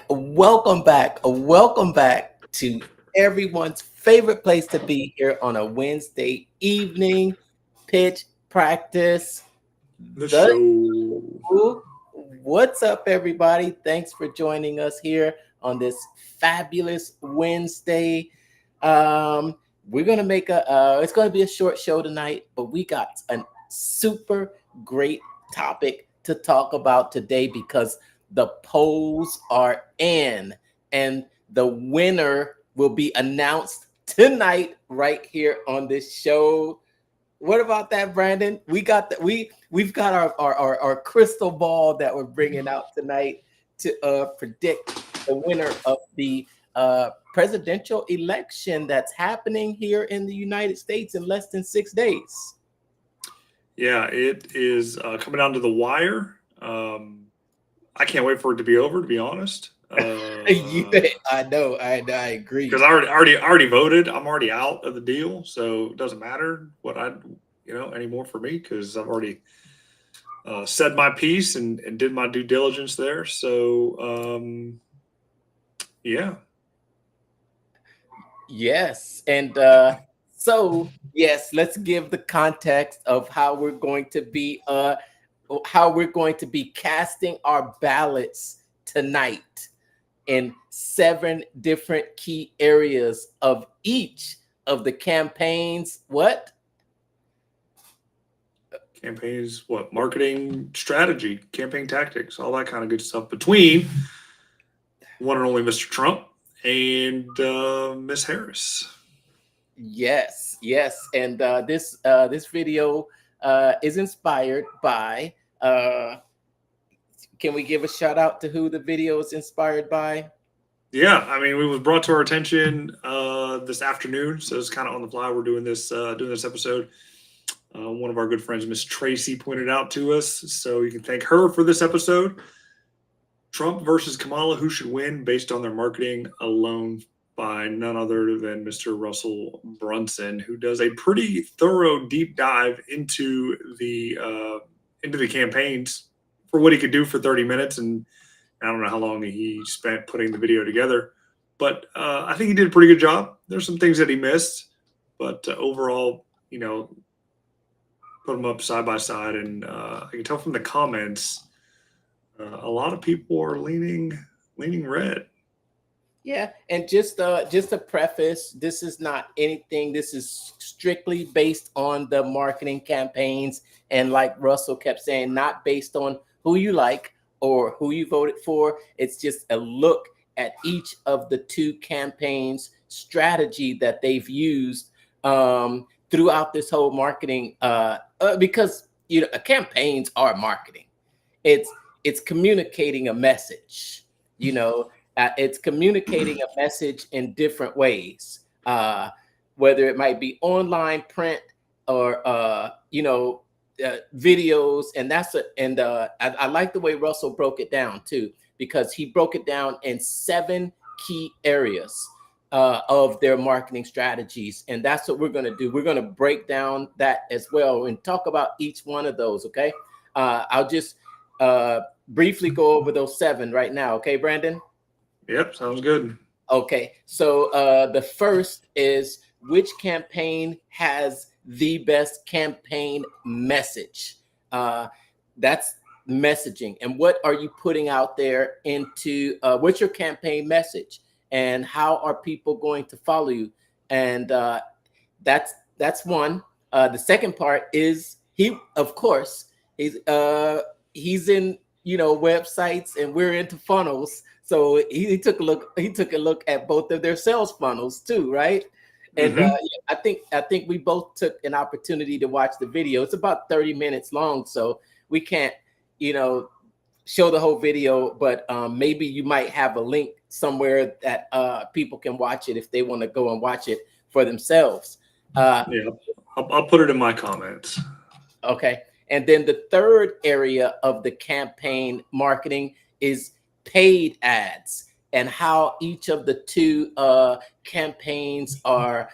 welcome back to everyone's favorite place to be here on a Wednesday evening, pitch practice. The The show. What's up, everybody? Thanks for joining us here on this fabulous Wednesday. Um, we're gonna make it's gonna be a short show tonight, but we got a super great topic to talk about today because the polls are in, and the winner will be announced tonight right here on this show. What about that, Brandon? We've got our crystal ball that we're bringing out tonight to predict the winner of the presidential election that's happening here in the United States in less than 6 days. Yeah, it is coming down to the wire. I can't wait for it to be over, to be honest. I know, I agree. Because I already voted. I'm already out of the deal, so it doesn't matter what anymore for me because I've already said my piece and did my due diligence there. So yeah. Yes, and so yes, let's give the context of how we're going to be casting our ballots tonight in 7 different key areas of each of the campaigns. What? Campaigns, what? Marketing strategy, campaign tactics, all that kind of good stuff between one and only Mr. Trump and Miss Harris. Yes, and this video is inspired by. Can we give a shout out to who the video is inspired by? Yeah, I mean, it was brought to our attention this afternoon, so it's kind of on the fly. We're doing this episode. One of our good friends, Miss Tracy, pointed out to us, so you can thank her for this episode. Trump versus Kamala, who should win based on their marketing alone, by none other than Mr. Russell Brunson, who does a pretty thorough deep dive into the campaigns for what he could do for 30 minutes. And I don't know how long he spent putting the video together, but I think he did a pretty good job. There's some things that he missed, but overall, put them up side by side, and I can tell from the comments, a lot of people are leaning red. Yeah, and just a preface, this is not anything. This is strictly based on the marketing campaigns, and like Russell kept saying, not based on who you like or who you voted for. It's just a look at each of the 2 campaigns' strategy that they've used throughout this whole marketing. Because campaigns are marketing. It's communicating a message. It's communicating a message in different ways, whether it might be online, print, or videos. And I like the way Russell broke it down too, because he broke it down in 7 key areas of their marketing strategies, and that's what we're going to do. We're going to break down that as well and talk about each one of those. Okay, I'll just briefly go over those 7 right now. Okay, Brandon. Yep, sounds good. Okay, so the first is, which campaign has the best campaign message? That's messaging. And what are you putting out there into, what's your campaign message? And how are people going to follow you? And that's one. The second part is, of course, he's in websites, and we're into funnels. So he took a look at both of their sales funnels too, right? And I think we both took an opportunity to watch the video. It's about 30 minutes long, so we can't show the whole video, but maybe you might have a link somewhere that people can watch it if they want to go and watch it for themselves. Yeah, I'll put it in my comments. Okay. And then the third area of the campaign marketing is paid ads, and how each of the 2 campaigns are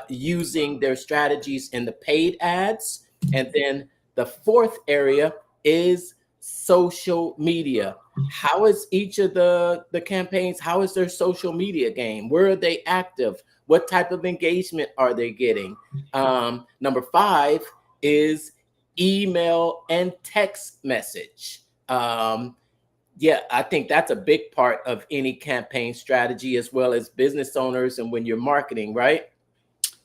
using their strategies in the paid ads. And then the fourth area is social media. How is each of the campaigns, how is their social media game? Where are they active? What type of engagement are they getting? Number 5 is email and text message. Yeah, I think that's a big part of any campaign strategy, as well as business owners and when you're marketing, right?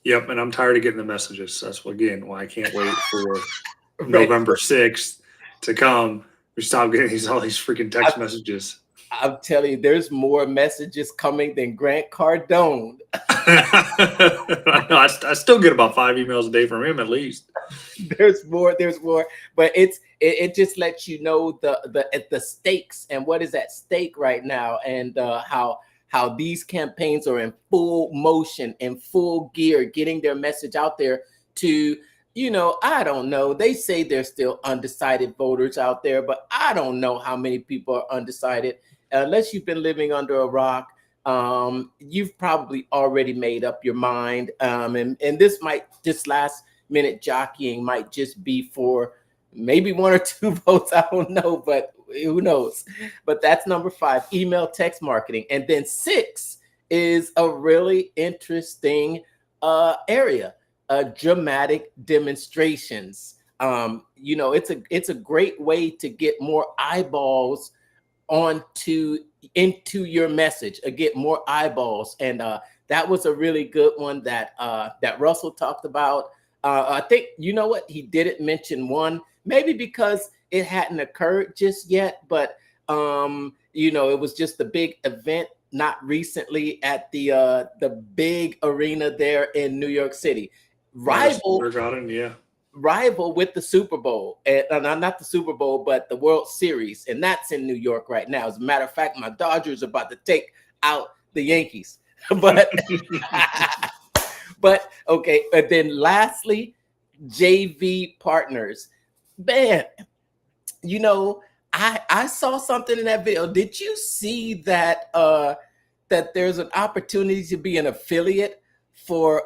Yep, and I'm tired of getting the messages. That's why I can't wait for Right. November 6th to come. We stop getting all these freaking text messages. I'm telling you, there's more messages coming than Grant Cardone. I still get about 5 emails a day from him at least. There's more, but it just lets you know the stakes and what is at stake right now, and how these campaigns are in full motion, in full gear, getting their message out there to, I don't know. They say there's still undecided voters out there, but I don't know how many people are undecided. Unless you've been living under a rock, you've probably already made up your mind. And this last minute jockeying might just be for maybe 1 or 2 votes. I don't know, but who knows? But that's number 5, email text marketing. And then 6 is a really interesting area, dramatic demonstrations. It's a great way to get more eyeballs into your message, get more eyeballs. And that was a really good one that Russell talked about. I think, you know what, he didn't mention one, maybe because it hadn't occurred just yet, but it was just a big event not recently at the big arena there in New York City. Rival with the Super Bowl, and not the Super Bowl, but the World Series, and that's in New York right now. As a matter of fact, my Dodgers are about to take out the Yankees. But but okay, and then lastly, JV partners. Man, I saw something in that video. Did you see that that there's an opportunity to be an affiliate for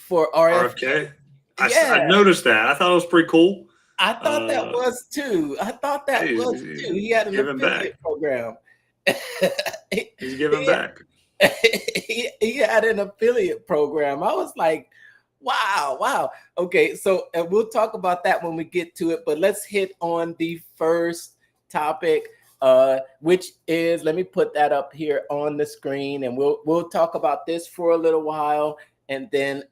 RFK. Yeah, I noticed that. I thought it was pretty cool. I thought that was too. He had an affiliate program. He's giving back. He had an affiliate program. I was like, wow. Okay, so and we'll talk about that when we get to it, but let's hit on the first topic, which is, let me put that up here on the screen, and we'll talk about this for a little while, and then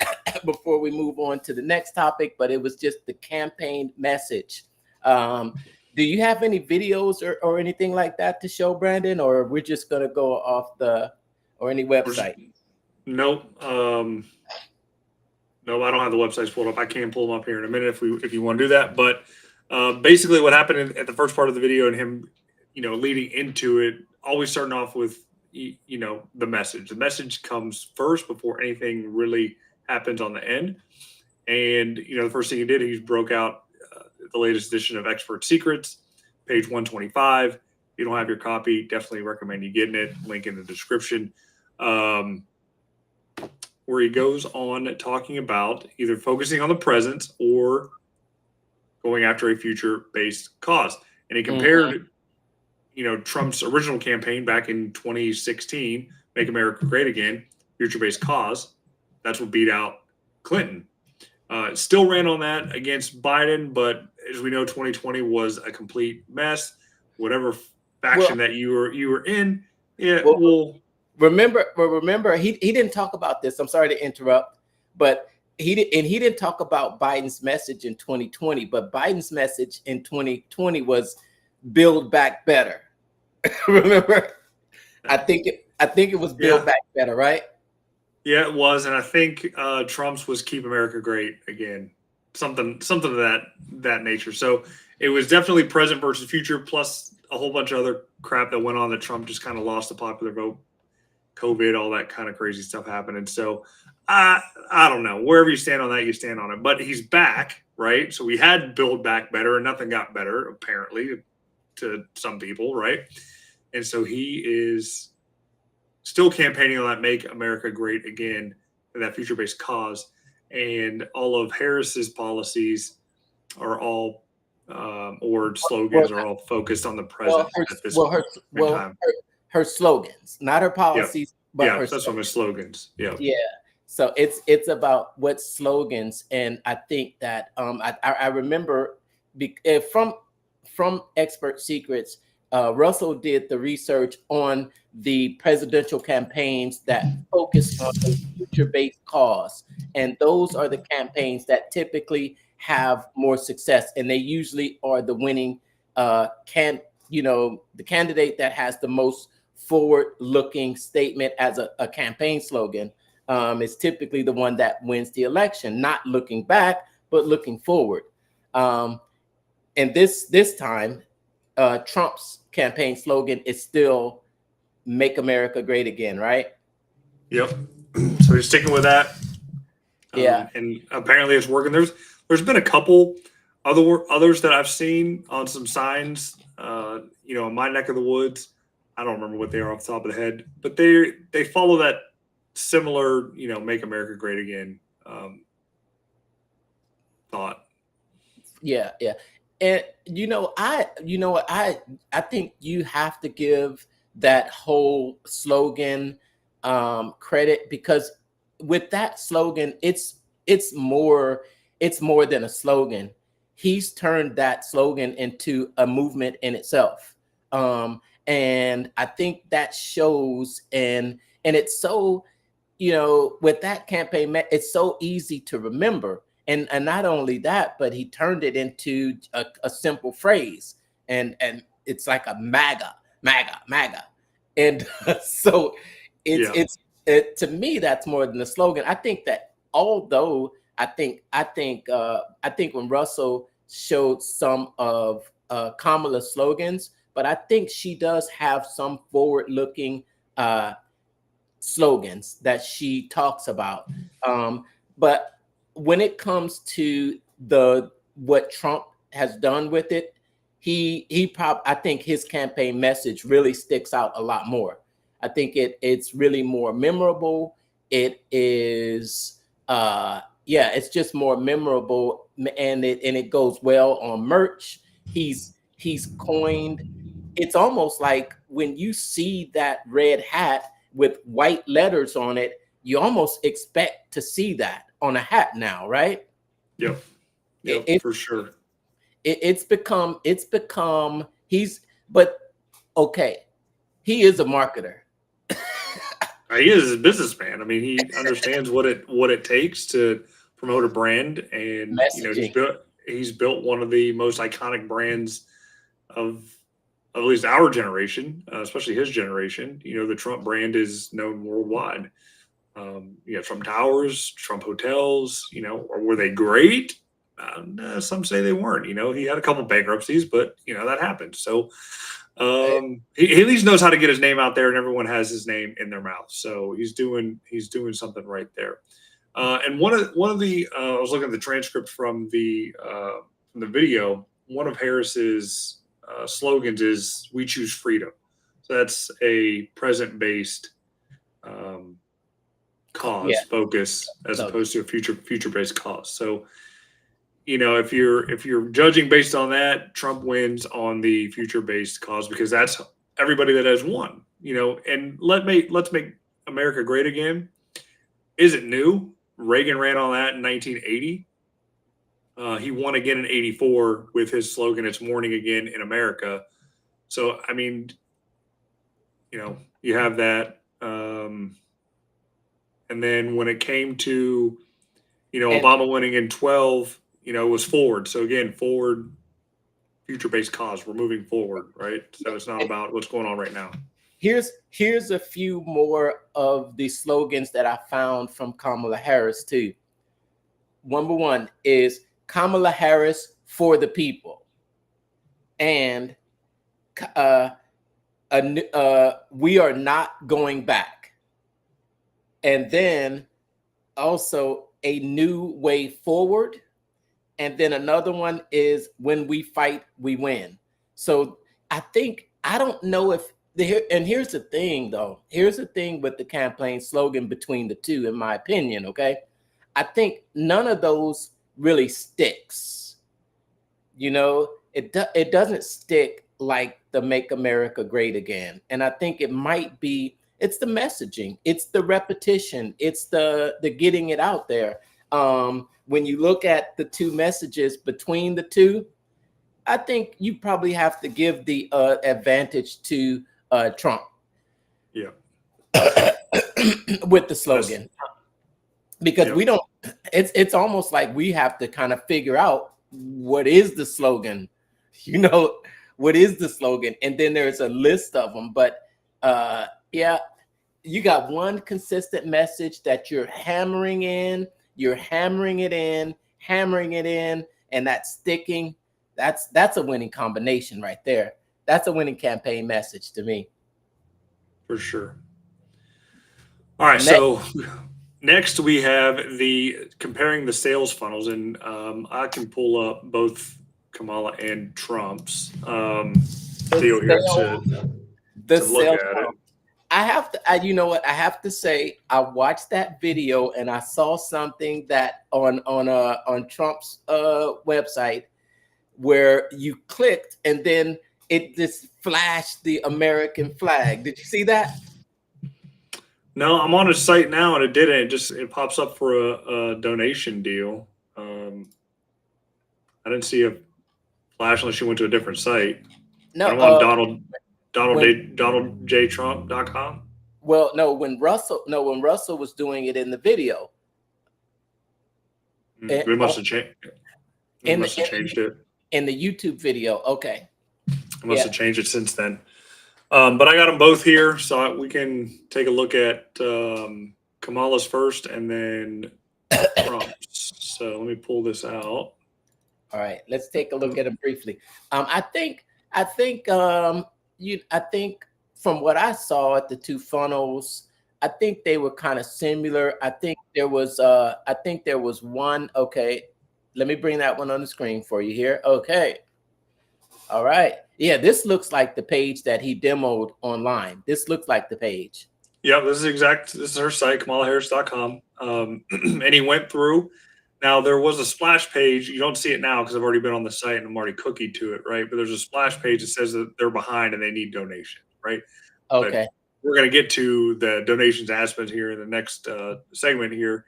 before we move on to the next topic. But it was just the campaign message. Do you have any videos or anything like that to show, Brandon, or we're just gonna go off or any website? Nope. No, I don't have the websites pulled up. I can pull them up here in a minute if you want to do that. But basically, what happened at the first part of the video and him, leading into it, always starting off with the message. The message comes first before anything really happens on the end. And the first thing he did, he broke out the latest edition of Expert Secrets, page 125. If you don't have your copy, definitely recommend you getting it. Link in the description. Where he goes on talking about either focusing on the present or going after a future-based cause. And he compared, Trump's original campaign back in 2016, Make America Great Again, future-based cause. That's what beat out Clinton. Still ran on that against Biden, but as we know, 2020 was a complete mess. Whatever faction that you were in, Remember, he didn't talk about this. I'm sorry to interrupt, but he didn't talk about Biden's message in 2020. But Biden's message in 2020 was Build Back Better. Remember, I think it was Build Back Better, right? Yeah, it was, and I think Trump's was Keep America Great Again, something of that nature. So it was definitely present versus future, plus a whole bunch of other crap that went on that Trump just kind of lost the popular vote. COVID, all that kind of crazy stuff happened. And so I don't know. Wherever you stand on that, you stand on it. But he's back, right? So we had Build Back Better, and nothing got better, apparently, to some people, right? And so he is still campaigning on that Make America Great Again, and that future-based cause. And all of Harris's policies are all or Well, slogans are all focused on the well, present her, at this well, her, point in well, time. her slogans, not her Yeah, policies, but yeah, her that's what my slogans. slogans. Yeah, Yeah. So it's about what slogans, and I think that I remember from Expert Secrets, Russell did the research on the presidential campaigns that focus on a future-based cause, and those are the campaigns that typically have more success, and they usually are the winning the candidate that has the most forward-looking statement as a campaign slogan is typically the one that wins the election, not looking back, but looking forward. Um, and this time, Trump's campaign slogan is still "Make America Great Again," right? yep. So he's sticking with that, Yeah, and apparently it's working. There's been a couple others that I've seen on some signs. In my neck of the woods. I don't remember what they are off the top of the head, but they follow that similar, "Make America Great Again" thought. yeah, yeah. And I think you have to give that whole slogan credit, because with that slogan, it's more than a slogan. He's turned that slogan into a movement in itself. And I think that shows, and it's so, with that campaign, it's so easy to remember. And not only that, but he turned it into a simple phrase, and it's like a MAGA. And so it's Yeah, it's it, to me, that's more than a slogan. I think that, although I think when Russell showed some of Kamala's slogans, but I think she does have some forward-looking uh, slogans that she talks about. But when it comes to the what Trump has done with it, I think his campaign message really sticks out a lot more. I think it's really more memorable. It is it's just more memorable, and it goes well on merch. He's coined, it's almost like when you see that red hat with white letters on it, you almost expect to see that on a hat now, right? yep, It, yep, it, for sure. it's become he's but okay, he is a marketer. He is a businessman. I mean, he understands what it takes to promote a brand, and he's Messaging. built one of the most iconic brands of at least our generation, especially his generation. The Trump brand is known worldwide. Trump Towers, Trump hotels. Or were they great? Some say they weren't. He had a couple bankruptcies, but that happened. So he at least knows how to get his name out there, and everyone has his name in their mouth. So he's doing something right there. And one of the I was looking at the transcript from the video. One of Harris's slogans is "We choose freedom." So that's a present based um, cause Yeah. focus as So opposed to a future based cause. So if you're judging based on that, Trump wins on the future based cause because that's everybody that has won. And let's make America great again. Isn't new. Reagan ran on that in 1980. He won again in 84 with his slogan, "It's morning again in America." So, I mean, you have that. And then when it came to, and Obama winning in 12, it was forward. So, again, forward, future based cause. We're moving forward, right? So it's not about what's going on right now. here's a few more of the slogans that I found from Kamala Harris too. Number one is Kamala Harris for the people, and uh, we are not going back. And then also a new way forward. And then another one is when we fight, we win. So I don't know if and here's the thing though. Here's the thing with the campaign slogan between the two, in my opinion. Okay. I think none of those really sticks. You know, it doesn't stick like the "Make America Great Again," and I think it might be. It's the messaging, it's the repetition, it's the getting it out there. When you look at the two messages between the two, I think you probably have to give the advantage to Trump Yeah. with the That's, slogan, because yep. we don't. It's almost like we have to kind of figure out what is the slogan, you know, what is the slogan, and then there's a list of them. But yeah, you got one consistent message that you're hammering in, you're hammering it in, hammering it in, and that's sticking. That's a winning combination right there. That's a winning campaign message to me. For sure. All right. Next, So next we have the comparing the sales funnels, and I can pull up both Kamala and Trump's the deal here sales, the to look sales at it. funnel. I have to, you know what? I have to say, I watched that video and I saw something that on Trump's website where you clicked and then it just flashed the American flag. Did you see that? No, I'm on a site now and it didn't. It pops up for a donation deal. I didn't see a flash unless you went to a different site. No, But I'm on when DonaldJTrump.com. well, no, when Russell was doing it in the video, eh, We must have changed. We in must have the changed it. in the YouTube video. Okay, I must yeah. have changed it since then. But I got them both here, so we can take a look at Kamala's first and then Trump's. So let me pull this out. All right, let's take a look at it briefly. I think I think from what I saw at the two funnels, I think they were kind of similar. I think there was one. Okay, let me bring that one on the screen for you here. Okay. All right. Yeah, this looks like the page that he demoed online. This looks like the page. Yeah, this is her site, KamalaHarris.com. And he went through. Now there was a splash page. You don't see it now because I've already been on the site and I'm already cookied to it, right? But there's a splash page that says that they're behind and they need donation, right? But Okay. we're going to get to the donations aspect here in the next segment here.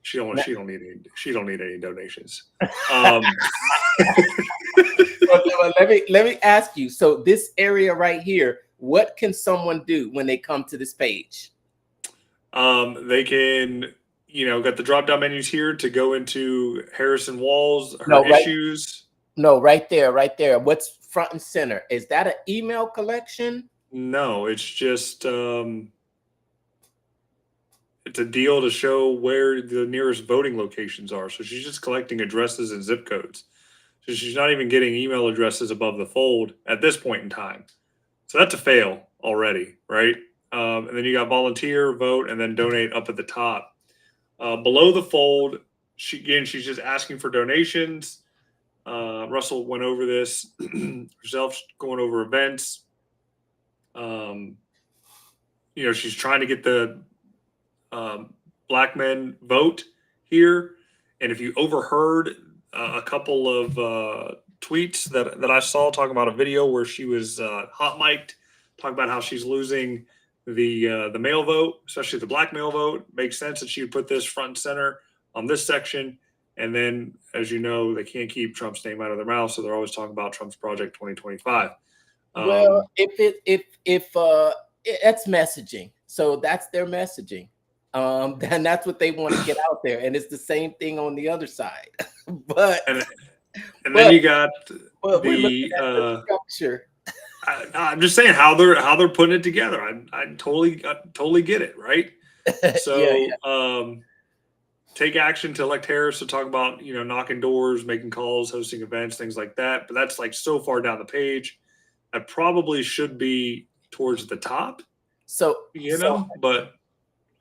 She don't need any donations. Well, let me ask you. So this area right here, what can someone do when they come to this page? They can, got the drop down menus here to go into Harrison Walls, her No, issues. No, right there, right there. What's front and center? Is that an email collection? No, it's just it's a deal to show where the nearest voting locations are. So she's just collecting addresses and zip codes. So she's not even getting email addresses above the fold at this point in time. So that's a fail already, right? And then you got volunteer, vote, and then donate up at the top. Below the fold, she's just asking for donations. Russell went over this herself, going over events. She's trying to get the black men vote here. And if you overheard a couple of tweets that I saw talking about a video where she was hot mic'd, talking about how she's losing the male vote, especially the black male vote, makes sense that she would put this front and center on this section. And then, as you know, they can't keep Trump's name out of their mouth, so they're always talking about Trump's Project 2025. Well, if that's messaging, so that's their messaging. And that's what they want to get out there, and it's the same thing on the other side. but and then you got we're looking at the structure. I'm just saying how they're putting it together. I totally get it, right? So yeah. Take action to elect Harris, to talk about knocking doors, making calls, hosting events, things like that. But that's like so far down the page. That probably should be towards the top. So but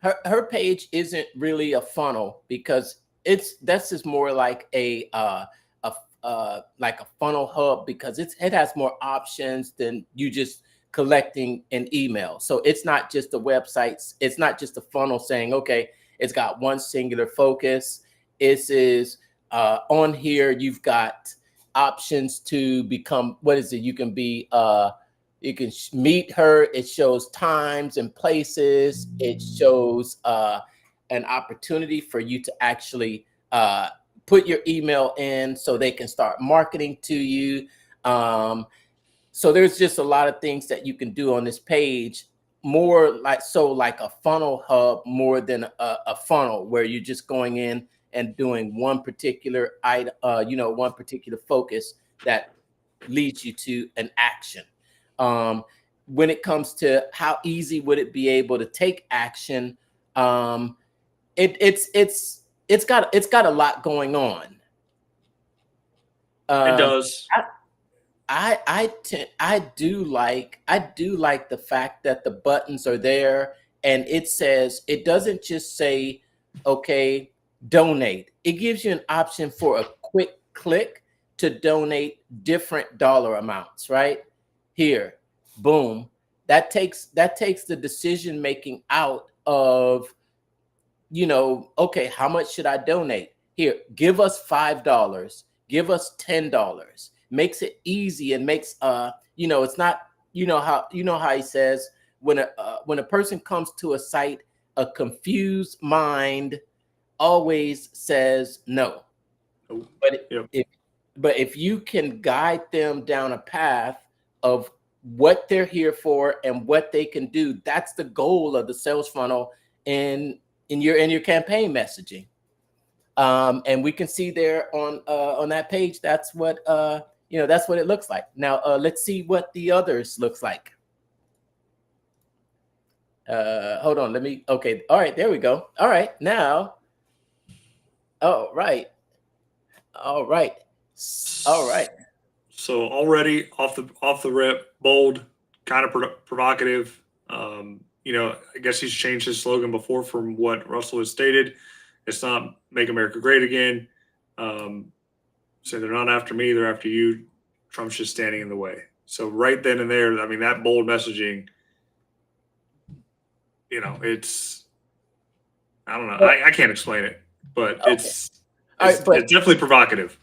her page isn't really a funnel, because that's just more like a funnel hub, because it has more options than you just collecting an email. So it's not just the websites. It's not just a funnel saying, okay, it's got one singular focus. It is on here. You've got options to become, what is it? You can be, you can meet her. It shows times and places. It shows an opportunity for you to actually put your email in so they can start marketing to you. So there's just a lot of things that you can do on this page, more like a funnel hub more than a funnel where you're just going in and doing one particular item, one particular focus that leads you to an action. When it comes to how easy would it be able to take action, it's got a lot going on. It does. I do like the fact that the buttons are there, and it doesn't just say, okay, donate. It gives you an option for a quick click to donate different dollar amounts, right? Here, boom. That takes the decision making out of, okay, how much should I donate? Here, give us $5, give us $10. Makes it easy and makes it's not, how he says when a person comes to a site, a confused mind always says no. But if you can guide them down a path of what they're here for and what they can do, that's the goal of the sales funnel in your campaign messaging. And we can see there on that page, that's what that's what it looks like. Now let's see what the others looks like. Hold on, okay, all right, there we go. All right, now, all right. So already off the rip, bold, kind of provocative. I guess he's changed his slogan before from what Russell has stated. It's not "Make America Great Again." So they're not after me; they're after you. Trump's just standing in the way. So right then and there, I mean, that bold messaging. It's, I don't know. I can't explain it, but okay. It's definitely provocative.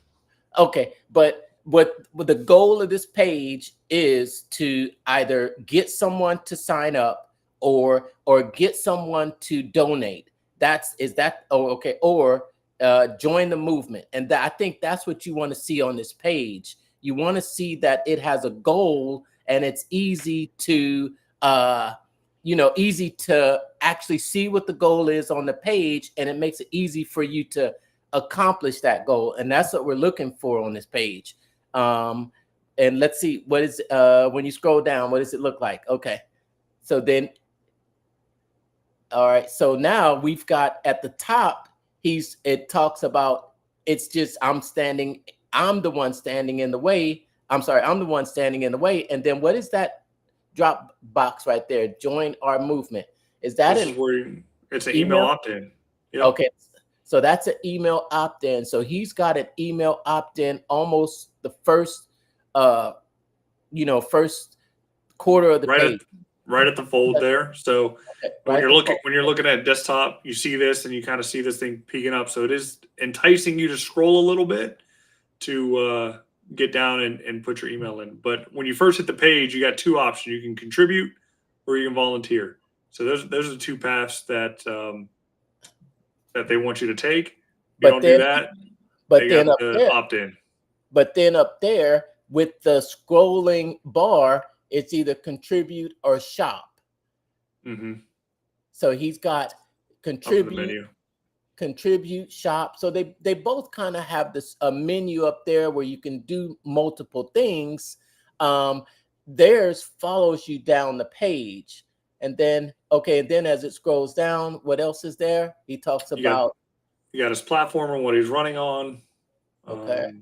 Okay, but what the goal of this page is to either get someone to sign up or get someone to donate. Or join the movement. And I think that's what you want to see on this page. You want to see that it has a goal and it's easy to actually see what the goal is on the page, and it makes it easy for you to accomplish that goal. And that's what we're looking for on this page. And let's see, what is when you scroll down, what does it look like? Okay, so then, all right, so now we've got at the top, it talks about, it's just I'm the one standing in the way. I'm the one standing in the way. And then what is that drop box right there? Join our movement. Is that it's an email opt-in? Yep. Okay, so that's an email opt-in. So he's got an email opt-in almost the first first quarter of the page. Right at the fold there. So when you're looking at desktop, you see this and you kind of see this thing peeking up. So it is enticing you to scroll a little bit to get down and put your email in. But when you first hit the page, you got two options. You can contribute or you can volunteer. So those are the two paths that they want you to take. If you don't do that, but then up there, opt in. But then up there with the scrolling bar, it's either contribute or shop. Mm-hmm. So he's got contribute, shop. So they both kind of have a menu up there where you can do multiple things. Theirs follows you down the page. And then, as it scrolls down, what else is there? He talks about. You got his platform and what he's running on. Okay.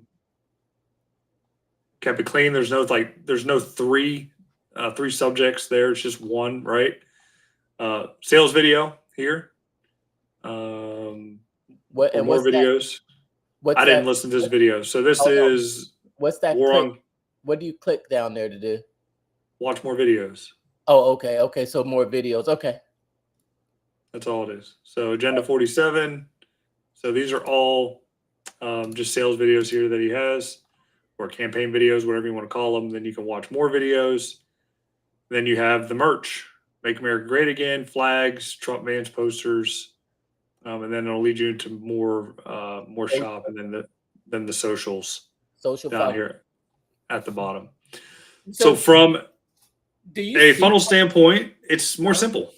Kept it clean. There's no three subjects there. It's just one, right? Sales video here. More videos. I didn't listen to this video. So this is. What's that? What do you click down there to do? Watch more videos. Oh, okay. Okay. So more videos. Okay. That's all it is. So Agenda 47. So these are all just sales videos here that he has. or campaign videos, whatever you want to call them. Then you can watch more videos. Then you have the merch, Make America Great Again, flags, Trump vans posters, and then it'll lead you into more shop, and then the socials Social down follow. here at the bottom. So So from do you a see, funnel standpoint, it's more simple.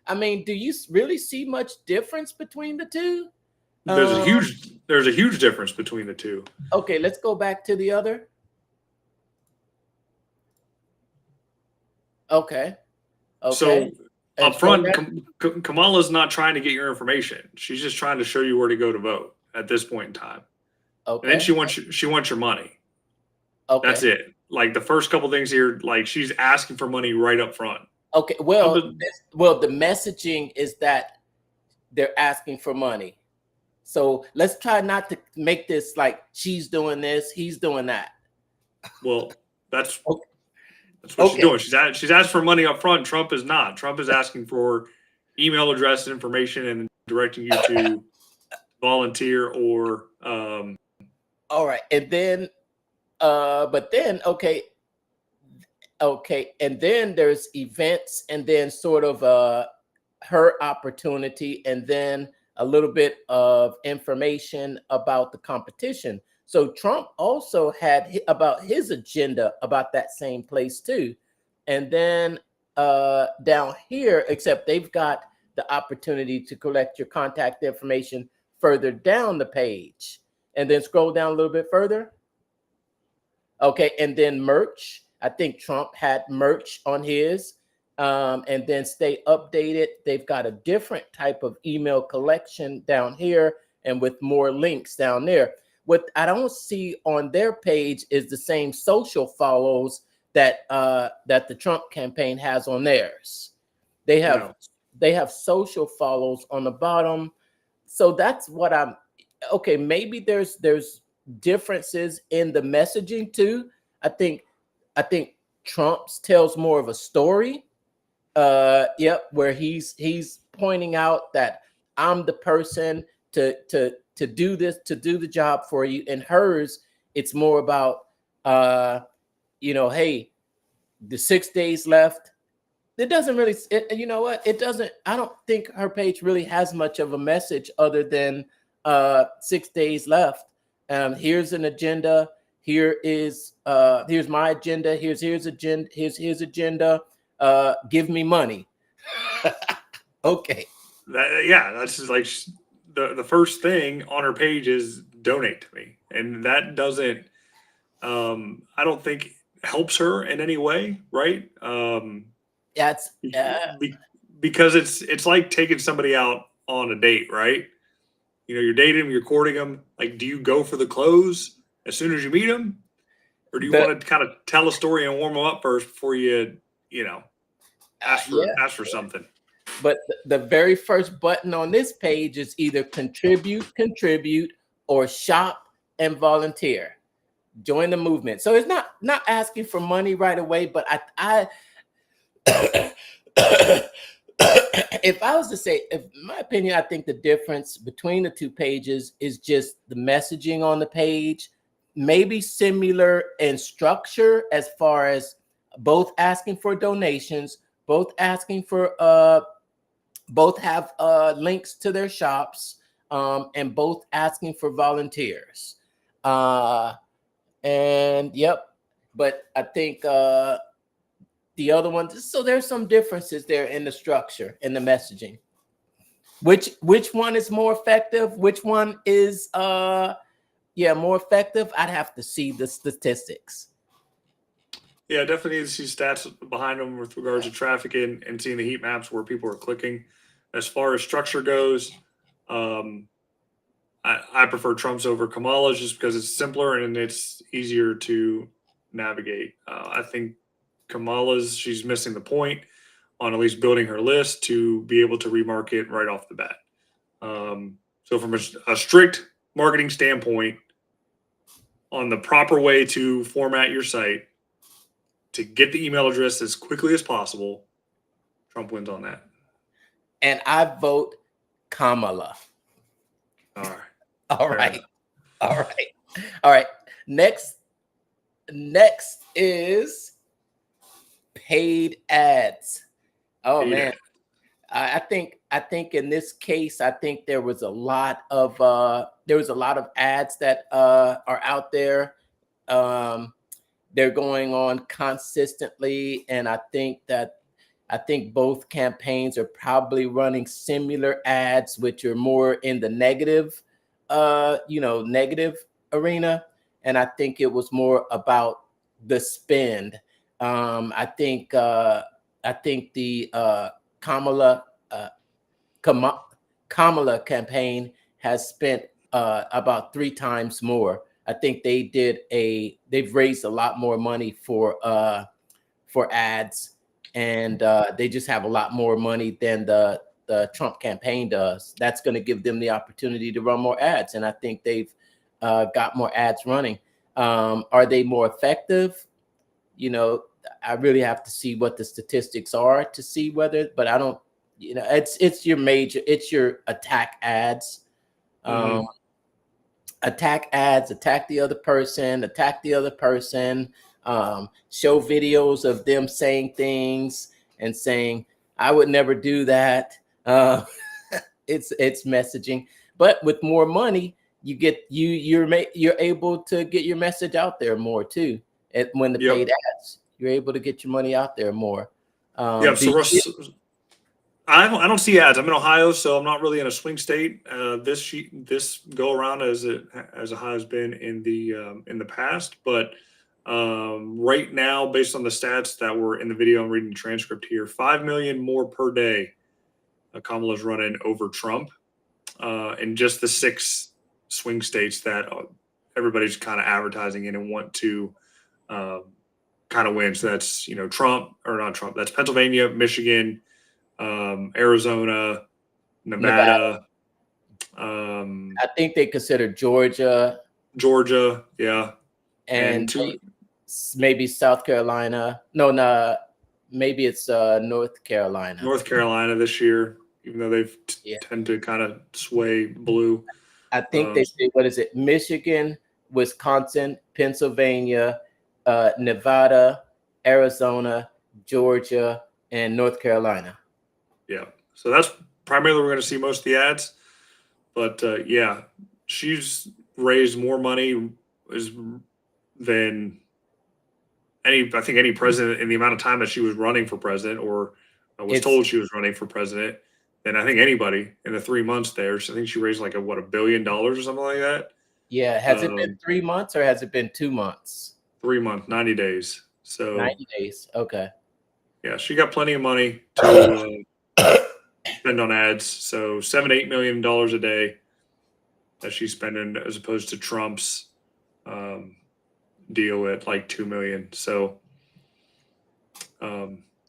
I mean, do you really see much difference between the two? There's a huge difference between the two. Okay, let's go back to the other. Okay. So And up front, Kamala's not trying to get your information. She's just trying to show you where to go to vote at this point in time. okay. And then she wants your money. Okay. That's it. Like the first couple things here, like she's asking for money right up front. Okay. Well, the messaging is that they're asking for money. So let's try not to make this like she's doing this, he's doing that. Well, that's Okay. that's what she's doing. She's asked for money up front. Trump is not. Trump is asking for email address information and directing you to volunteer or all right. And then but then okay, and then there's events, and then sort of her opportunity, and then a little bit of information about the competition. So Trump also had about his agenda about that same place too. And then down here, except they've got the opportunity to collect your contact information further down the page. And then scroll down a little bit further. Okay, and then merch. I think Trump had merch on his. And then stay updated. They've got a different type of email collection down here, and with more links down there. What I don't see on their page is the same social follows that that the Trump campaign has on theirs. They have social follows on the bottom. So that's what I'm okay. Maybe there's differences in the messaging too. I think Trump's tells more of a story. Where he's pointing out that I'm the person to do this, to do the job for you. And hers, it's more about hey, the 6 days left. It doesn't really, you know what? It doesn't, I don't think her page really has much of a message other than 6 days left. Here's an agenda. Here's my agenda. Here's agenda. Here's his agenda. Give me money. Okay. That's just like the first thing on her page is donate to me, and that doesn't I don't think helps her in any way, right? That's because it's like taking somebody out on a date, right? You know, you're dating them, you're courting them. Like, do you go for the clothes as soon as you meet them, or do you want to kind of tell a story and warm them up first before you ask for something? But the very first button on this page is either contribute, or shop and volunteer. Join the movement. So it's not asking for money right away, but I if I was to say, in my opinion, I think the difference between the two pages is just the messaging on the page, maybe similar in structure as far as both asking for donations, both asking for both have links to their shops, and both asking for volunteers. And yep, but I think the other one, so there's some differences there in the structure and the messaging. Which one is more effective? Which one is more effective? I'd have to see the statistics. Yeah, definitely need to see stats behind them with regards to traffic and seeing the heat maps where people are clicking. As far as structure goes, I prefer Trump's over Kamala's just because it's simpler and it's easier to navigate. I think Kamala's, she's missing the point on at least building her list to be able to remarket right off the bat. So from a strict marketing standpoint, on the proper way to format your site to get the email address as quickly as possible, Trump wins on that. And I vote Kamala. All right. All right. All right. All right. Next next is paid ads. Oh Paid man, ad. I think in this case, I think there was a lot of ads that are out there. Um, they're going on consistently, and I think both campaigns are probably running similar ads, which are more in the negative, negative arena. And I think it was more about the spend. I think the Kamala uh, Kama, Kamala campaign has spent about 3 times more. I think they've raised a lot more money for ads, and they just have a lot more money than the Trump campaign does. That's going to give them the opportunity to run more ads, and I think they've got more ads running. Are they more effective? You know, I really have to see what the statistics are to see whether, but I don't, it's your attack ads. Um, Mm-hmm. Attack ads, attack the other person, show videos of them saying things and saying, I would never do that. Uh, it's messaging, but with more money, you're able to get your message out there more too. When the Yep. paid ads, you're able to get your money out there more. Yep. Do So you, Russ, I don't see ads. I'm in Ohio, so I'm not really in a swing state. This go around as Ohio has been in the past, but right now, based on the stats that were in the video, I'm reading the transcript here. 5 million more per day. Kamala's running over Trump in just the 6 swing states that everybody's kind of advertising in and want to um, kind of win. So that's Trump or not Trump. That's Pennsylvania, Michigan, Arizona, Nevada? Nevada, um, I think they consider Georgia Georgia, yeah, and and two maybe South Carolina. No, maybe it's North Carolina. North Carolina this year, even though they've Yeah, tend to kind of sway blue. I think Um, they say, what is it? Michigan, Wisconsin, Pennsylvania, Nevada, Arizona, Georgia, and North Carolina. yeah, so that's primarily we're going to see most of the ads, but yeah, she's raised more money is than I think any president in the amount of time that she was running for president or was It's told she was running for president than I think anybody in the 3 months there. So I think she raised like $1 billion or something like that. Yeah. Has it been Um, 3 months or has it been 2 months? 3 months, 90 days. So 90 days. Okay. yeah, she got plenty of money to spend on ads. So $7-8 million a day that she's spending as opposed to Trump's um, deal at like 2 million. So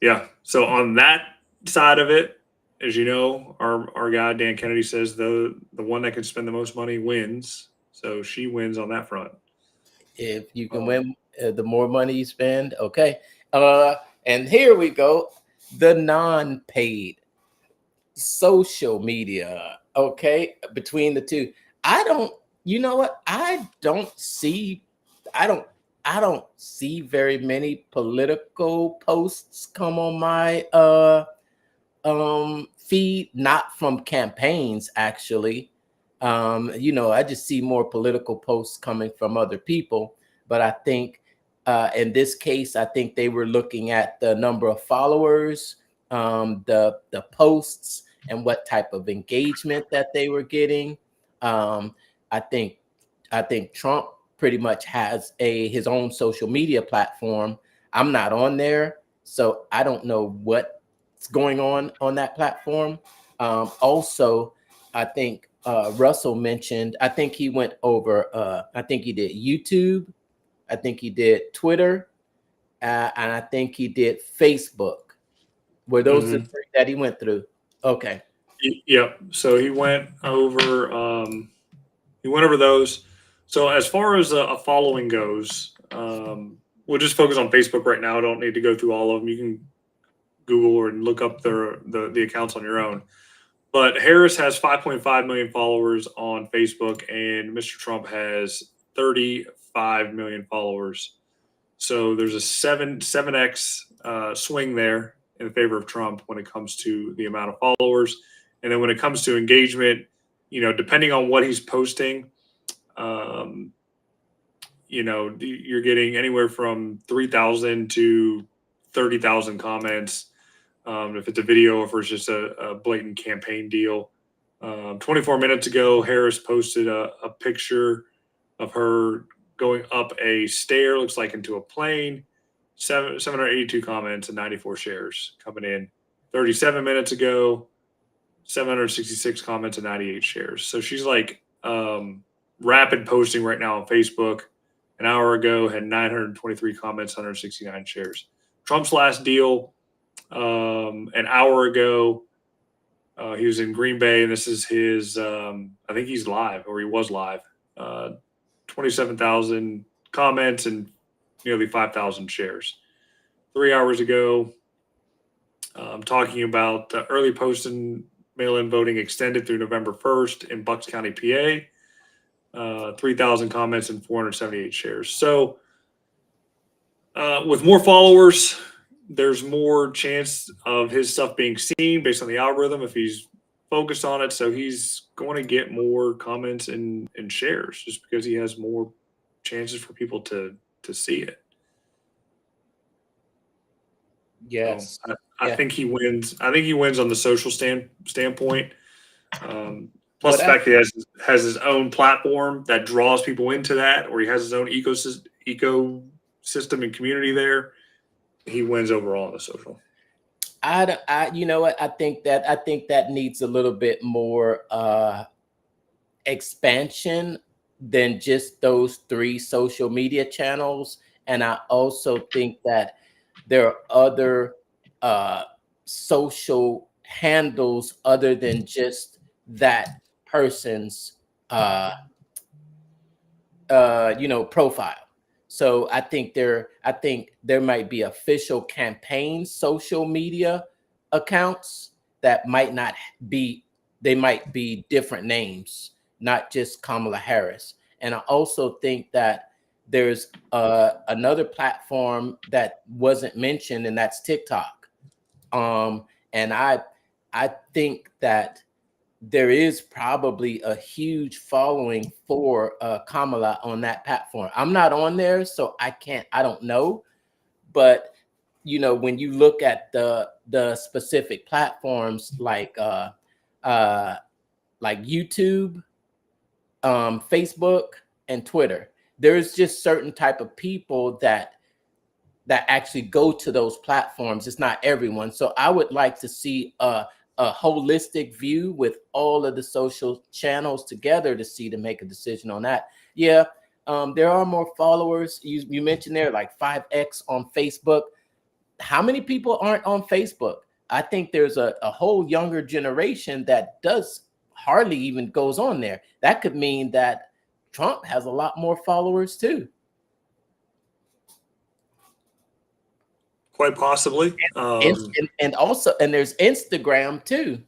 yeah. So on that side of it, as you know, our guy Dan Kennedy says the one that can spend the most money wins. So she wins on that front. If you can Um, win, the more money you spend. Okay. Uh, and here we go. The non-paid social media. Okay. Between the two, I don't, you know what? I don't, I don't see very many political posts come on my feed, not from campaigns actually. I just see more political posts coming from other people, but I think in this case I think they were looking at the number of followers, the posts, and what type of engagement that they were getting. um, i think I think Trump pretty much has his own social media platform. I'm not on there, so I don't know what's going on that platform. Also, I think Russell mentioned. I think he went over. I think he did YouTube. I think he did Twitter, and I think he did Facebook. Were those the mhm. three that he went through? Okay. Yep. So he went over those. So as far as a following goes, we'll just focus on Facebook right now. I don't need to go through all of them. You can Google or look up the accounts on your own. But Harris has 5.5 million followers on Facebook, and Mr. Trump has 35 million followers So there's a 7x swing there in favor of Trump when it comes to the amount of followers. And then when it comes to engagement, depending on what he's posting, you're getting anywhere from 3,000 to 30,000 comments. If it's a video or if it's just a blatant campaign deal. 24 minutes ago, Harris posted a picture of her going up a stair, looks like into a plane. 782 comments and 94 shares coming in. 37 minutes ago, 766 comments and 98 shares. So she's like rapid posting right now on Facebook. An hour ago had 923 comments, 169 shares. Trump's last deal an hour ago, he was in Green Bay, and this is his, I think he's live, or he was live. 27,000 comments and nearly 5,000 shares. 3 hours ago, talking about the early post-in mail-in voting extended through November 1st in Bucks County, PA. 3,000 comments and 478 shares. So with more followers, there's more chance of his stuff being seen based on the algorithm if he's focused on it. So he's going to get more comments and shares just because he has more chances for people to see it. Yes. So I think he wins. I think he wins on the social standpoint. Plus the fact that he has his own platform that draws people into that, or he has his own ecosystem and community there. He wins overall on the social. You know what? I think that needs a little bit more expansion than just those 3 social media channels. And I also think that there are other social handles other than just that person's profile. So I think there might be official campaign social media accounts that might not be, they might be different names, not just Kamala Harris. And I also think that there's another platform that wasn't mentioned, and that's TikTok. And I think that there is probably a huge following for Kamala on that platform. I'm not on there, so I don't know. But, when you look at the specific platforms like YouTube, Facebook, and Twitter, there's just certain type of people that actually go to those platforms. It's not everyone. So I would like to see a holistic view with all of the social channels together to make a decision on that. Yeah, there are more followers. You mentioned there like 5x on Facebook. How many people aren't on Facebook? I think there's a whole younger generation that hardly even goes on there. That could mean that Trump has a lot more followers too. Quite possibly. And also there's Instagram too.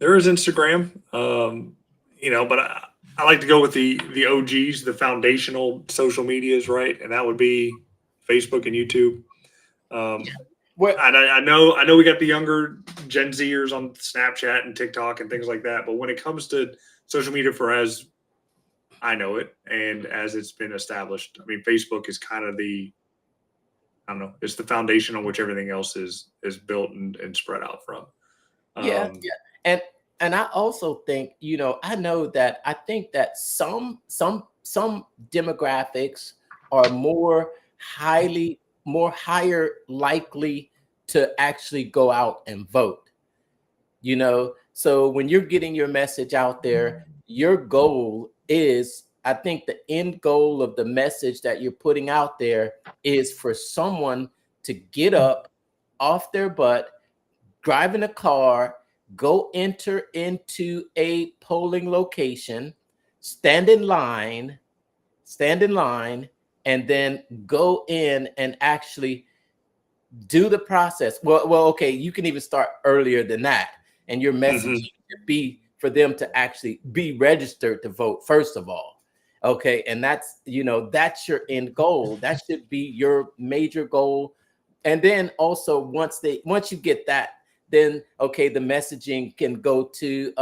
There is Instagram, but I like to go with the OGs, the foundational social medias, right? And that would be Facebook and YouTube. I know we got the younger Gen Zers on Snapchat and TikTok and things like that. But when it comes to social media as I know it and as it's been established, I mean, Facebook is kind of it's the foundation on which everything else is built and spread out from. Yeah. And I also think, I think that some demographics are higher likely to actually go out and vote. So when you're getting your message out there, your goal is, I think the end goal of the message that you're putting out there is for someone to get up off their butt, drive in a car, go enter into a polling location, stand in line, and then go in and actually do the process. Well, okay, you can even start earlier than that. And your message should be for them to actually be registered to vote, first of all. Okay, and that's, that's your end goal. That should be your major goal. And then also once you get that, then okay, the messaging can go to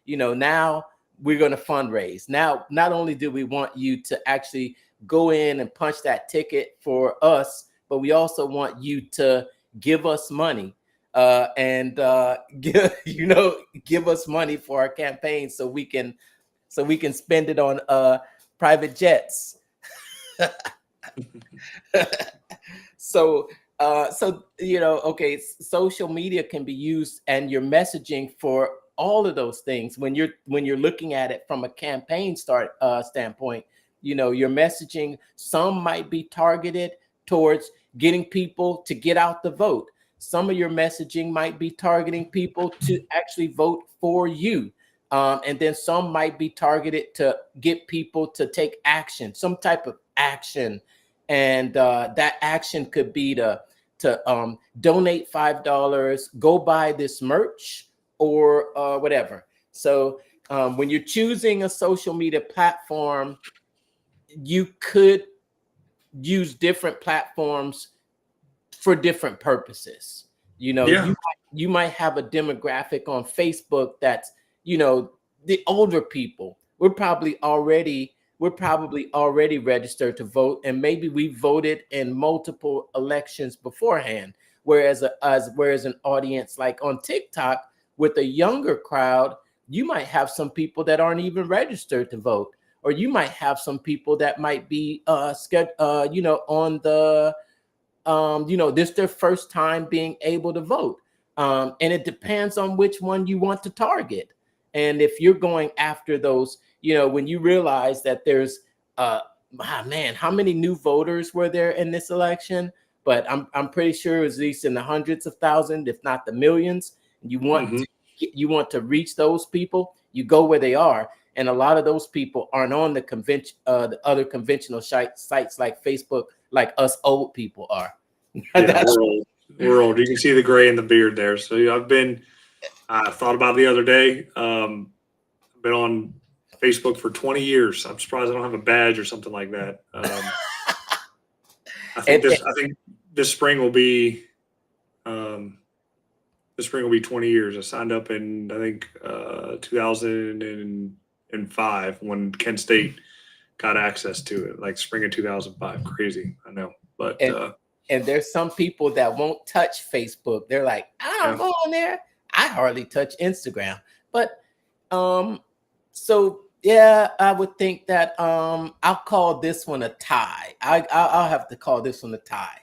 now we're going to fundraise. Now, not only do we want you to actually go in and punch that ticket for us, but we also want you to give us money and give us money for our campaign so we can spend it on private jets. So okay, social media can be used and your messaging for all of those things. When you're looking at it from a campaign standpoint, your messaging, some might be targeted towards getting people to get out the vote. Some of your messaging might be targeting people to actually vote for you. And then some might be targeted to get people to take action, some type of action. And that action could be to donate $5, go buy this merch, or whatever. So when you're choosing a social media platform, you could use different platforms for different purposes. Yeah. You might have a demographic on Facebook that's, the older people. We're probably already registered to vote, and maybe we voted in multiple elections beforehand. Whereas an audience like on TikTok with a younger crowd, you might have some people that aren't even registered to vote, or you might have some people that might be on the this their first time being able to vote. And it depends on which one you want to target. And if you're going after those, when you realize that there's, man, how many new voters were there in this election? But I'm pretty sure it was at least in the hundreds of thousands, if not the millions. You want to reach those people, you go where they are. And a lot of those people aren't on the other conventional sites like Facebook, like us old people are. Yeah, we're old. We're old. You can see the gray in the beard there. So I thought about it the other day. I've been on Facebook for 20 years. I'm surprised I don't have a badge or something like that. I think this spring will be 20 years. I signed up in, I think, 2005 when Kent State got access to it, like spring of 2005. Crazy, I know, but and there's some people that won't touch Facebook. They're like, I don't go on there. I hardly touch Instagram. But so yeah, I would think that I'll call this one a tie. I'll have to call this one a tie.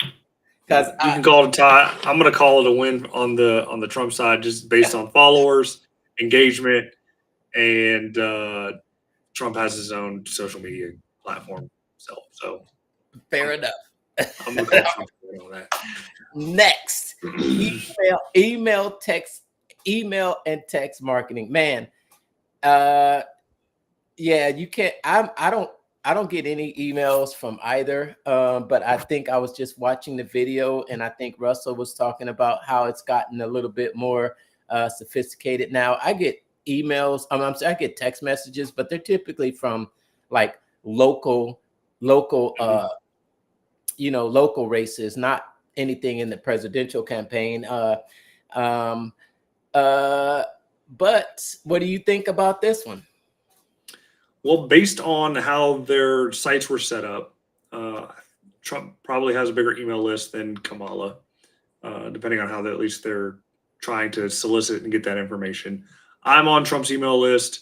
Because you can call it a tie. I'm going to call it a win on the Trump side, just based on followers, engagement, and Trump has his own social media platform. So fair enough. I'm going to call Trump on that. Next, email, and text marketing. Man, yeah, you can't. I don't get any emails from either. But I think I was just watching the video, and I think Russell was talking about how it's gotten a little bit more sophisticated now. I get emails. I get text messages, but they're typically from like local local races, not anything in the presidential campaign. But what do you think about this one? Well, based on how their sites were set up, Trump probably has a bigger email list than Kamala, depending on how at least they're trying to solicit and get that information. I'm on Trump's email list.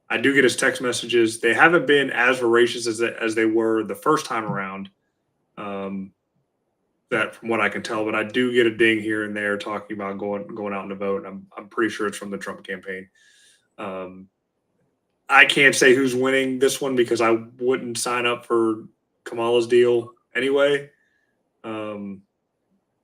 I do get his text messages. They haven't been as voracious as they were the first time around. That from what I can tell, but I do get a ding here and there talking about going out and to vote. And I'm pretty sure it's from the Trump campaign. I can't say who's winning this one because I wouldn't sign up for Kamala's deal anyway, or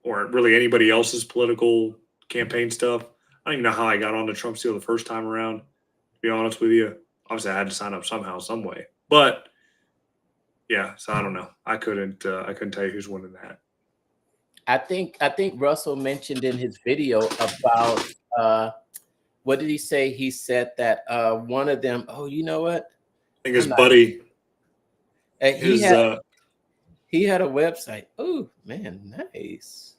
really anybody else's political campaign stuff. I don't even know how I got onto Trump's deal the first time around, to be honest with you. Obviously, I had to sign up somehow, some way. But yeah, so I don't know. I couldn't tell you who's winning that. I think Russell mentioned in his video about what did he say? He said that one of them. Oh, you know what? I think it's Buddy. He His had he had a website. Oh man, nice.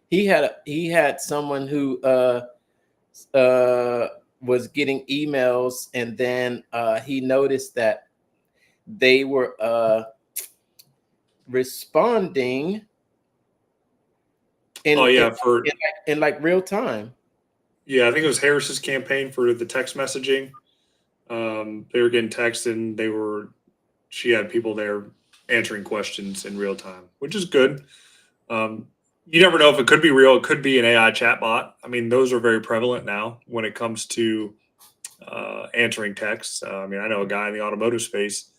He had someone who was getting emails, and then he noticed that they were responding in, oh in, yeah, for in like real time. yeah, I think it was Harris's campaign for the text messaging. They were getting text and she had people there answering questions in real time, which is good. Um, you never know if it could be real. It could be an AI chatbot. I mean, those are very prevalent now when it comes to answering texts. I mean, I know a guy in the automotive space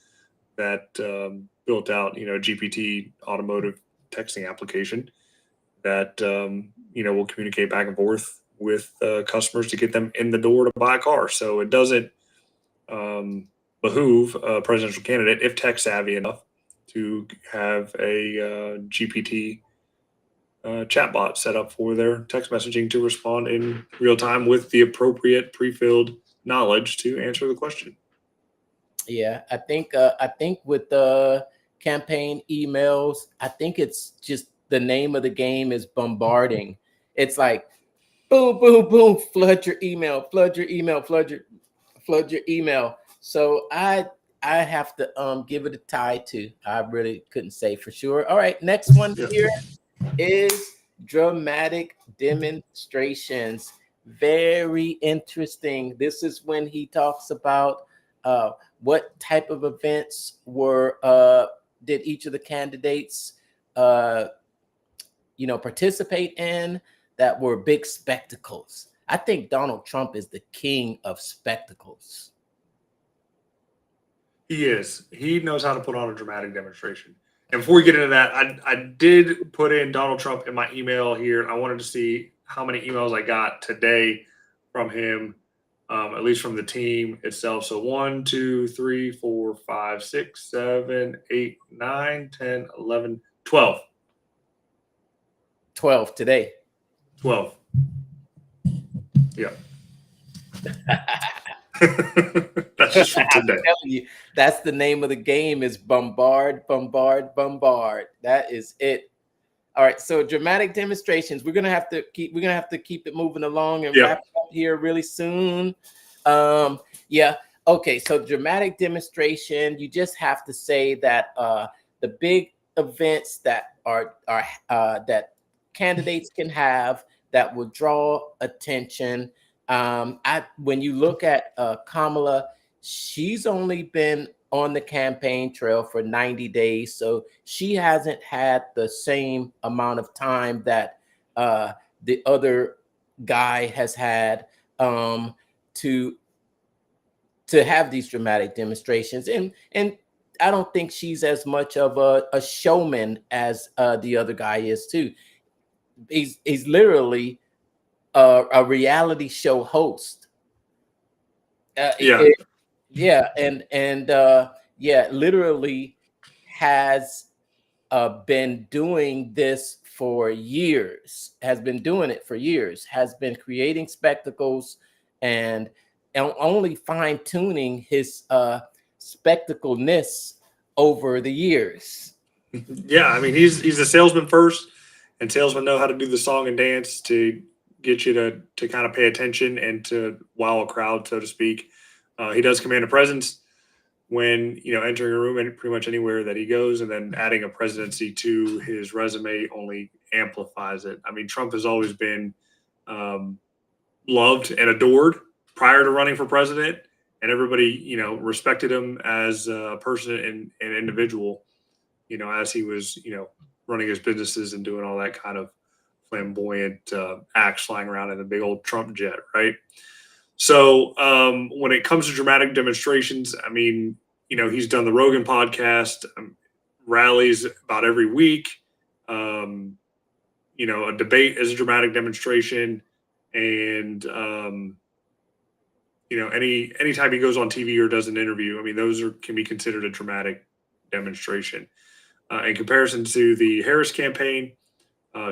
that built out, GPT automotive texting application that will communicate back and forth with customers to get them in the door to buy a car. So it doesn't behoove a presidential candidate, if tech savvy enough, to have a GPT chatbot set up for their text messaging to respond in real time with the appropriate pre-filled knowledge to answer the question. Yeah, I think with the campaign emails, I think it's just the name of the game is bombarding. It's like boom, boom, boom, flood your email, flood your email, flood your email. So I have to give it a tie to. I really couldn't say for sure. All right, next one Yeah. here is dramatic demonstrations. Very interesting. This is when he talks about uh, what type of events were did each of the candidates uh, participate in that were big spectacles. I think Donald Trump is the king of spectacles. He is. He knows how to put on a dramatic demonstration. And before we get into that, I did put in Donald Trump in my email here. I wanted to see how many emails I got today from him, at least from the team itself. So 1, 2, 3, 4, 5, 6, 7, 8, 9, 10, 11, 12. 12 today. 12. Yeah. That's just from I'm today. telling you, that's the name of the game is bombard, bombard, bombard. That is it. All right, so dramatic demonstrations. We're gonna have to keep it moving along and Yeah. wrap up here really soon. Yeah. Okay, so dramatic demonstration. You just have to say that the big events that are that candidates can have that will draw attention. When you look at Kamala, she's only been on the campaign trail for 90 days. So she hasn't had the same amount of time that the other guy has had to have these dramatic demonstrations. And I don't think she's as much of a showman as the other guy is too. He's literally a reality show host. Yeah. Yeah, and yeah, literally has been doing this for years. Has been doing it for years. Has been creating spectacles and only fine tuning his spectacleness over the years. Yeah, I mean he's a salesman first, and salesmen know how to do the song and dance to get you to kind of pay attention and to wow a crowd, so to speak. He does command a presence when entering a room and pretty much anywhere that he goes, and then adding a presidency to his resume only amplifies it. I mean, Trump has always been loved and adored prior to running for president, and everybody respected him as a person and an individual. As he was, running his businesses and doing all that kind of flamboyant acts flying around in the big old Trump jet, right? So when it comes to dramatic demonstrations, I mean, he's done the Rogan podcast, rallies about every week. A debate is a dramatic demonstration, and anytime he goes on TV or does an interview, I mean, can be considered a dramatic demonstration. In comparison to the Harris campaign,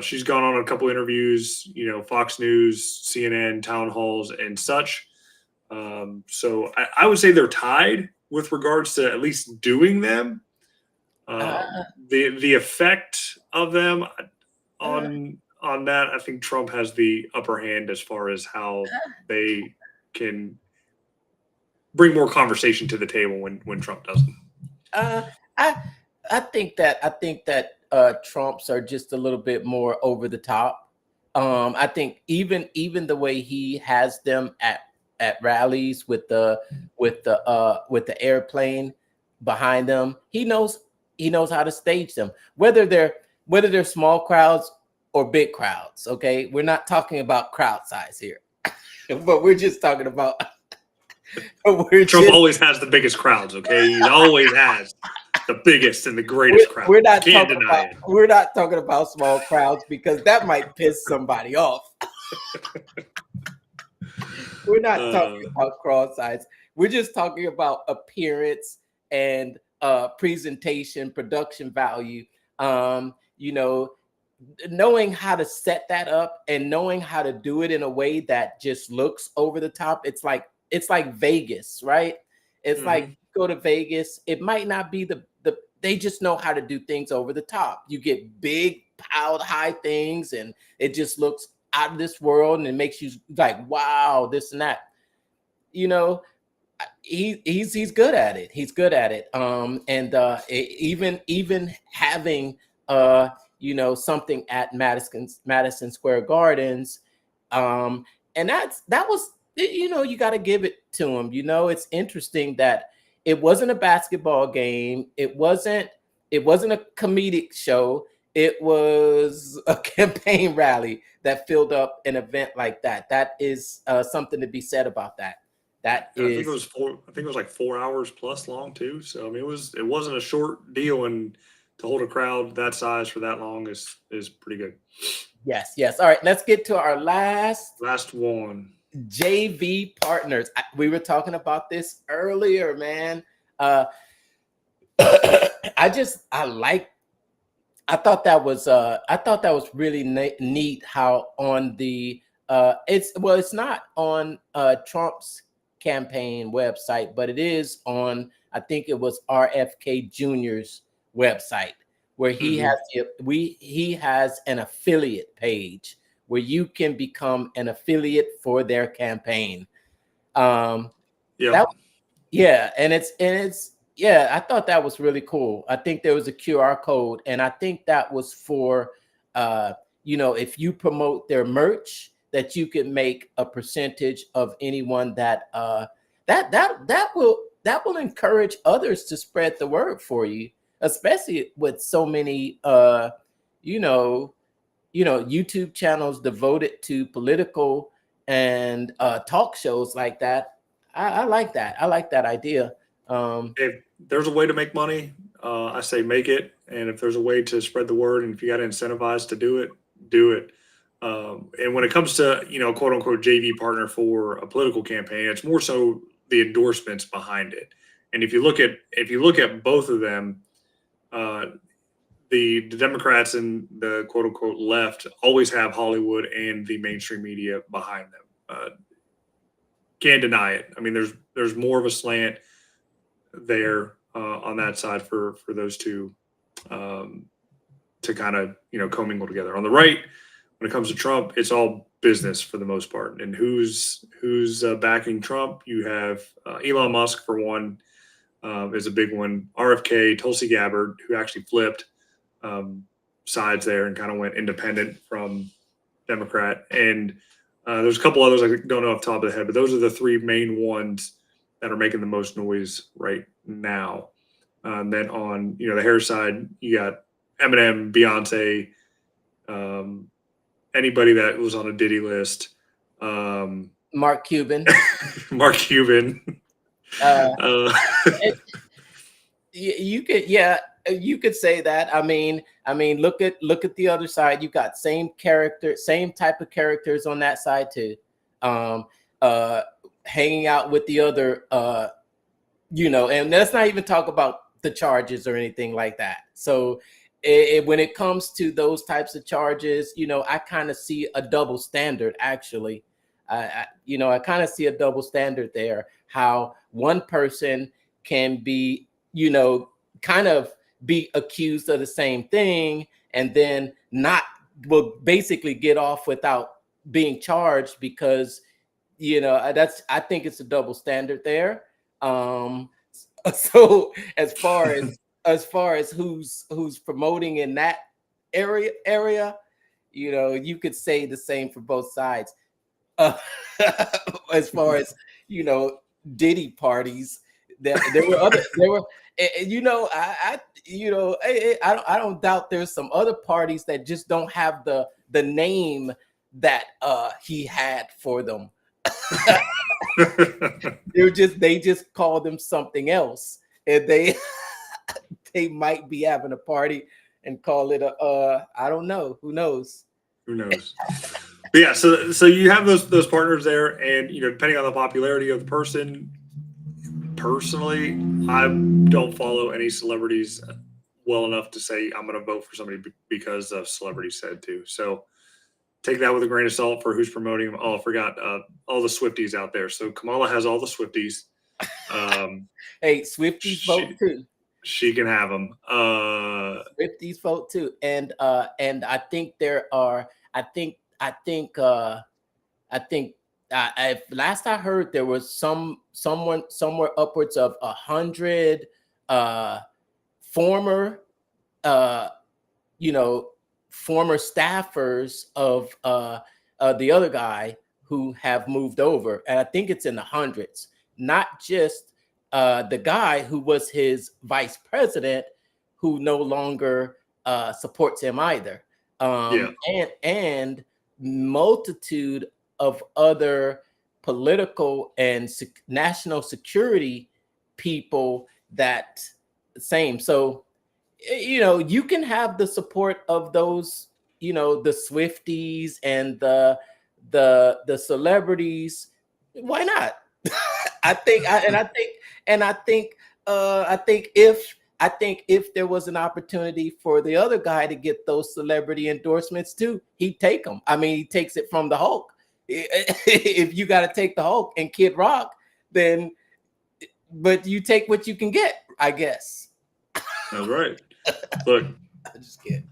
she's gone on a couple interviews, Fox News, CNN, town halls, and such. So I would say they're tied with regards to at least doing them. The effect of them on that, I think Trump has the upper hand as far as how they can bring more conversation to the table when Trump doesn't. I I think that Trumps are just a little bit more over the top. I think even the way he has them at rallies with the airplane behind them, he knows how to stage them. Whether they're small crowds or big crowds. Okay, we're not talking about crowd size here, but we're just talking about Trump always has the biggest crowds. Okay, he always has the biggest and the greatest crowds. we're not Can't talking deny about it. we're not talking about small crowds because that might piss somebody off. We're not talking about crowd size. We're just talking about appearance and presentation, production value. You know, knowing how to set that up and knowing how to do it in a way that just looks over the top. It's like Vegas, right? It's like Mhm. go to Vegas. It might not be the they just know how to do things over the top. You get big piled high things and it just looks out of this world and it makes you like, wow, this and that. You know, he's good at it. He's good at it. And even having something at Madison Square Gardens, and that was you got to give it to him. It's interesting that it wasn't a basketball game. It wasn't a comedic show. It was a campaign rally that filled up an event like that. That is something to be said about that. That And I think it is was four. I think it was like 4 hours plus long too. So I mean, it wasn't a short deal, and to hold a crowd that size for that long is pretty good. Yes, yes. All right, let's get to our last Last one. JV partners. We were talking about this earlier, man. Uh, I like. I thought that was really neat how on the it's not on Trump's campaign website, but it is on, I think it was RFK Jr.'s website, where Hmm. he has an affiliate page where you can become an affiliate for their campaign. Um, Yep. that yeah, and it's yeah, I thought that was really cool. I think there was a QR code, and I think that was for if you promote their merch, that you can make a percentage of anyone that will encourage others to spread the word for you, especially with so many you know YouTube channels devoted to political and talk shows like that. I like that. I like that idea. Um, If there's a way to make money, I say make it. And if there's a way to spread the word, and if you got to incentivize to do it, do it. And when it comes to quote unquote JV partner for a political campaign, it's more so the endorsements behind it. And if you look at both of them, uh, the Democrats and the quote unquote left always have Hollywood and the mainstream media behind them. Can't deny it. I mean, there's more of a slant there on that side for those two um, to kind of commingle together. On the right, when it comes to Trump, it's all business for the most part. And who's backing Trump? You have Elon Musk for one, is a big one. RFK, Tulsi Gabbard, who actually flipped um, sides there and kind of went independent from Democrat. And there's a couple others I don't know off the top of the head, but those are the three main ones that are making the most noise right now. And then on the hair side, you got Eminem, Beyonce, um, anybody that was on a Diddy list, Mark Cuban. Mark Cuban. Uh, Uh, it, you could say that. I mean, look at the other side. You got same type of characters on that side too. Um, uh, Hanging out with the other and let's not even talk about the charges or anything like that. So when it comes to those types of charges, I kind of see a double standard actually. I kind of see a double standard there, how one person can be kind of be accused of the same thing and then not will basically get off without being charged because I think it's a double standard there. So as far as who's promoting in that area, you could say the same for both sides. Uh, as far as Diddy parties, there were I don't doubt there's some other parties that just don't have the name that he had for them. They just call them something else, and they they might be having a party and call it I don't know, who knows. But yeah, so you have those partners there, and depending on the popularity of the person. Personally, I don't follow any celebrities well enough to say I'm going to vote for somebody because a celebrity said to. So take that with a grain of salt for who's promoting them. Oh, I forgot all the Swifties out there. So Kamala has all the Swifties. Hey, Swifties vote too. She can have them. Swifties vote too, and I think there are. I think. Last I heard, there was someone somewhere upwards of 100 former former staffers of the other guy who have moved over, and I think it's in the hundreds. Not just the guy who was his vice president, who no longer supports him either, and multitude of other political and national security people that same. So, you can have the support of those, the Swifties and the celebrities. Why not? I think if there was an opportunity for the other guy to get those celebrity endorsements too, he'd take them. I mean, he takes it from the Hulk. If you got to take the Hulk and Kid Rock, then, but you take what you can get, I guess. That's right. Look, I'm just kidding.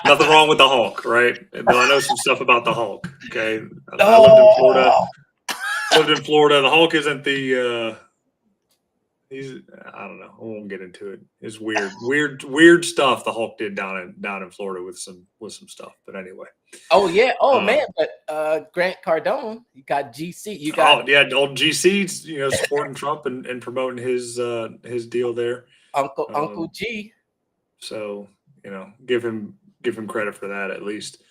Nothing wrong with the Hulk, right? Though I know some stuff about the Hulk. Okay, I lived in Florida. The Hulk isn't the. I don't know. I won't get into it. It's weird stuff the Hulk did down in Florida with some stuff. But anyway. Oh yeah. Oh man. But Grant Cardone, you got GC. You got old GC. Supporting Trump and promoting his deal there. Uncle G. So give him credit for that at least.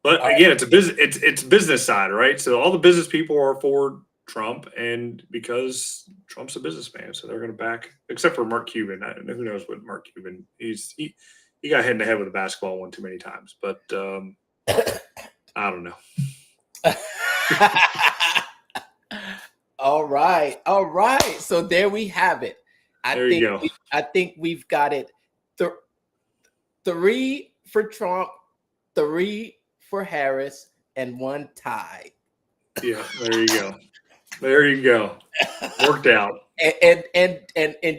But again, it's business side, right? So all the business people are for Trump, and because Trump's a businessman, so they're going to back, except for Mark Cuban. Who knows what Mark Cuban? He got hit in the head with a basketball one too many times, but I don't know. All right. So there we have it. I think we've got it. 3 for Trump, 3 for Harris, and 1 tie. Yeah, there you go. Worked out. And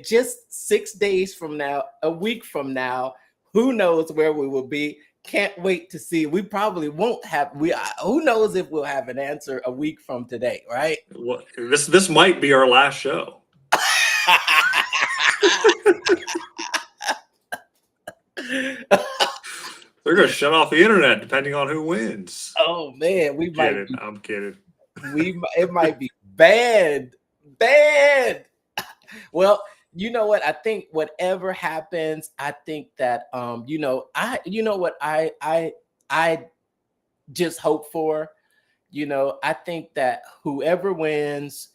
just 6 days from now, a week from now, who knows where we will be? Can't wait to see. We probably won't have. Who knows if we'll have an answer a week from today, right? Well, this might be our last show. They're going to shut off the internet depending on who wins. Oh man, I'm kidding. It might be bad. Well, you know what? I think whatever happens, I think that I just hope for, I think that whoever wins,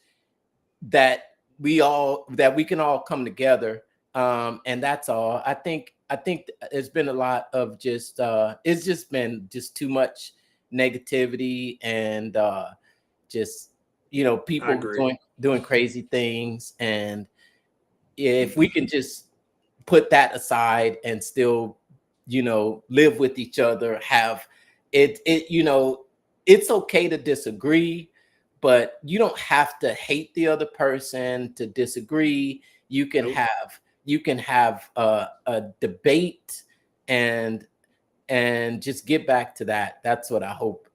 that we can all come together. And that's all. I think there's been a lot of just it's just been just too much negativity and just people doing crazy things, and if we can just put that aside and still live with each other, have it it's okay to disagree, but you don't have to hate the other person to disagree. You can you can have a debate and just get back to that. That's what I hope.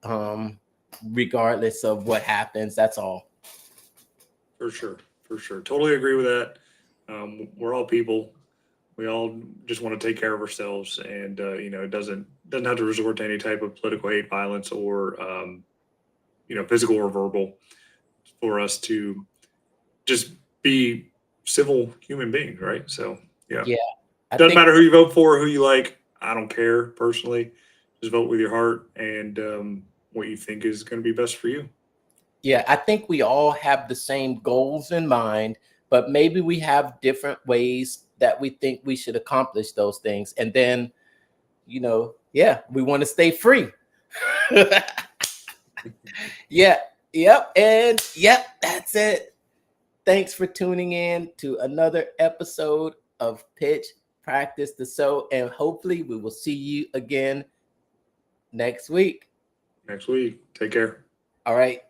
Regardless of what happens, that's all. For sure. Totally agree with that. We're all people. We all just want to take care of ourselves, and it doesn't have to resort to any type of political hate, violence, or physical or verbal, for us to just be civil human beings, right? So yeah, Yeah, I doesn't think. matter who you vote for, who you like. I don't care personally. Just vote with your heart and what you think is going to be best for you. Yeah, I think we all have the same goals in mind, but maybe we have different ways that we think we should accomplish those things. And then, yeah, we want to stay free. Yeah, yep, and yep, that's it. Thanks for tuning in to another episode of Pitch Practice the Show, and hopefully we will see you again next week. Next week. Take care. All right.